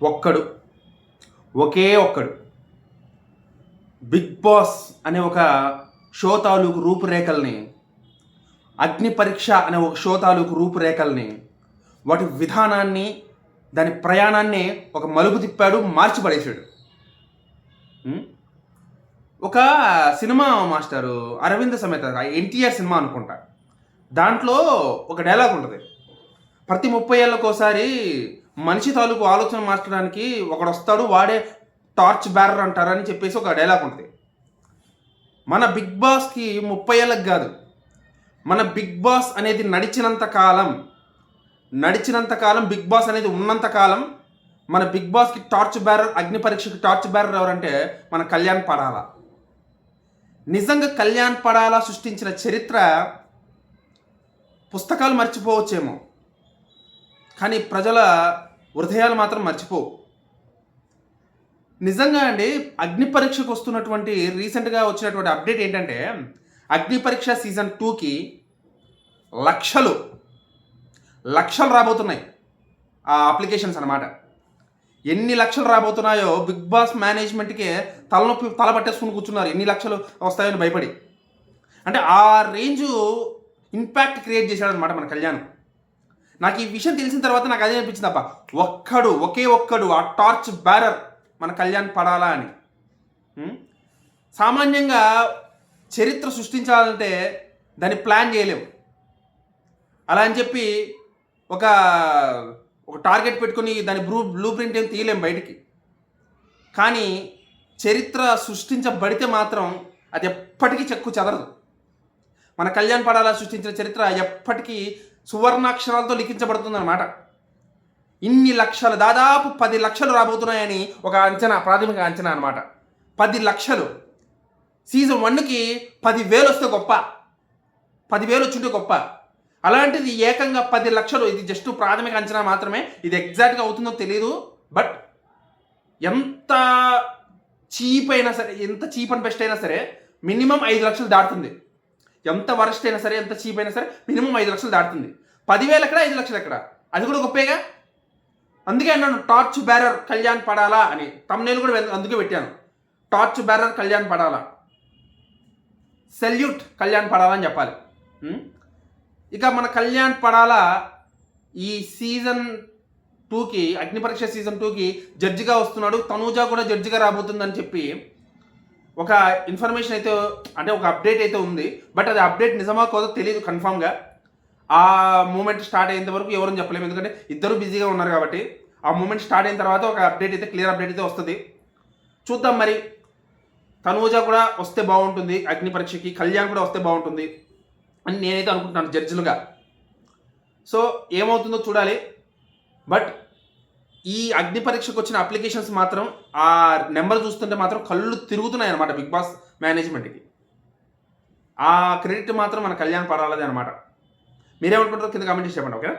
ఒక్కడు, ఒకే ఒక్కడు big boss అనే ఒక షో తాలూకు రూపురేఖల్ని, అగ్ని పరీక్ష అనే ఒక షో తాలూకు రూపురేఖల్ని, వాటి విధానాన్ని, దాని ప్రయాణాన్ని ఒక మలుపు తిప్పాడు, మార్చి పడేశాడు. ఒక cinema master Aravinda Sametha NTR cinema అనుకుంటా, దాంట్లో ఒక డైలాగ్ ఉంటుంది. ప్రతి 30 ఏళ్ళకోసారి మనిషి తాలూకు ఆలోచన మార్చడానికి ఒకడు వస్తాడు, వాడే టార్చ్ బ్యారర్ అంటారని చెప్పేసి ఒక డైలాగ్ ఉంటుంది. మన బిగ్ బాస్కి 30 ఏళ్ళకి కాదు, మన బిగ్ బాస్ అనేది నడిచినంత కాలం బిగ్ బాస్ అనేది ఉన్నంత కాలం మన బిగ్ బాస్కి టార్చ్ బ్యారర్, అగ్ని పరీక్షకి టార్చ్ బ్యారర్ ఎవరంటే మన కళ్యాణ్ పడాలా. నిజంగా కళ్యాణ్ పడాలా సృష్టించిన చరిత్ర పుస్తకాలు మర్చిపోవచ్చేమో, కానీ ప్రజల హృదయాలు మాత్రం మర్చిపోవు. నిజంగా అండి, అగ్ని పరీక్షకు వస్తున్నటువంటి రీసెంట్గా వచ్చినటువంటి అప్డేట్ ఏంటంటే, అగ్ని పరీక్ష సీజన్ 2కి లక్షలు రాబోతున్నాయి ఆ అప్లికేషన్స్ అన్నమాట. ఎన్ని లక్షలు రాబోతున్నాయో బిగ్ బాస్ మేనేజ్మెంట్కే తల పట్టేసుకుని కూర్చున్నారు, ఎన్ని లక్షలు వస్తాయని భయపడి. అంటే ఆ రేంజు ఇంపాక్ట్ క్రియేట్ చేశాడనమాట మన కళ్యాణ్. నాకు ఈ విషయం తెలిసిన తర్వాత నాకు అదే అనిపించింది, అబ్బా ఒకే ఒక్కడు ఆ టార్చ్ బ్యారర్ మన కళ్యాణ్ పడాలా అని. సామాన్యంగా చరిత్ర సృష్టించాలంటే దాన్ని ప్లాన్ చేయలేము. అలా అని చెప్పి ఒక టార్గెట్ పెట్టుకుని దాని బ్లూ ప్రింట్ ఏం తీయలేం బయటికి. కానీ చరిత్ర సృష్టించబడితే మాత్రం అది ఎప్పటికీ చెక్కు చెదరదు. మన కళ్యాణ్ పడాలా సృష్టించిన చరిత్ర ఎప్పటికీ సువర్ణాక్షరాలతో లిఖించబడుతుంది అన్నమాట. ఇన్ని లక్షలు, దాదాపు 10 లక్షలు రాబోతున్నాయని ఒక అంచనా, ప్రాథమిక అంచనా అనమాట. 10 లక్షలు. సీజన్ 1కి 10,000 వస్తే గొప్ప, 10,000 వచ్చుంటే గొప్ప. అలాంటిది ఏకంగా 10 లక్షలు. ఇది జస్ట్ ప్రాథమిక అంచనా మాత్రమే, ఇది ఎగ్జాక్ట్గా అవుతుందో తెలియదు. బట్ ఎంత చీప్ అయినా సరే, ఎంత చీప్ అండ్ బెస్ట్ అయినా సరే మినిమం 5 లక్షలు దాటుతుంది. ఎంత వరస్ట్ అయినా సరే, ఎంత చీప్ అయినా సరే మినిమం 5 లక్షలు దాటుతుంది. 10,000 ఎక్కడ, 5 లక్షలు ఎక్కడ, అది కూడా గొప్పేగా. అందుకే అన్నాను టార్చ్ బ్యారర్ కళ్యాణ్ పడాలా అని. తమ్నైల్ కూడా అందుకే పెట్టాను, టార్చ్ బ్యారర్ కళ్యాణ్ పడాలా, సెల్యూట్ కళ్యాణ్ పడాలా అని చెప్పాలి. ఇక మన కళ్యాణ్ పడాలా ఈ సీజన్ 2కి, అగ్ని పరీక్ష సీజన్ 2కి జడ్జిగా వస్తున్నాడు. తనూజా కూడా జడ్జిగా రాబోతుందని చెప్పి ఒక ఇన్ఫర్మేషన్ అయితే, అంటే ఒక అప్డేట్ అయితే ఉంది. బట్ అది అప్డేట్ నిజమా కాదో తెలియదు కన్ఫామ్గా. ఆ మూమెంట్ స్టార్ట్ అయ్యేంత వరకు ఎవరని చెప్పలేము, ఎందుకంటే ఇద్దరు బిజీగా ఉన్నారు కాబట్టి. ఆ మూమెంట్ స్టార్ట్ అయిన తర్వాత ఒక అప్డేట్ అయితే, క్లియర్ అప్డేట్ అయితే వస్తుంది. చూద్దాం మరి. తనూజా కూడా వస్తే బాగుంటుంది అగ్ని పరీక్షకి, కళ్యాణ్ కూడా వస్తే బాగుంటుంది అని నేనైతే అనుకుంటున్నాను జడ్జిలుగా. సో ఏమవుతుందో చూడాలి. బట్ ఈ అగ్ని పరీక్షకు వచ్చిన అప్లికేషన్స్ మాత్రం, ఆ నెంబర్ చూస్తుంటే మాత్రం కళ్ళు తిరుగుతున్నాయి అనమాట బిగ్ బాస్ మేనేజ్మెంట్కి. ఆ క్రెడిట్ మాత్రం మన కళ్యాణ్ పడాలదే అనమాట. మీరేమనుకుంటారో కింద కామెంట్ చెప్పండి, ఓకేనా?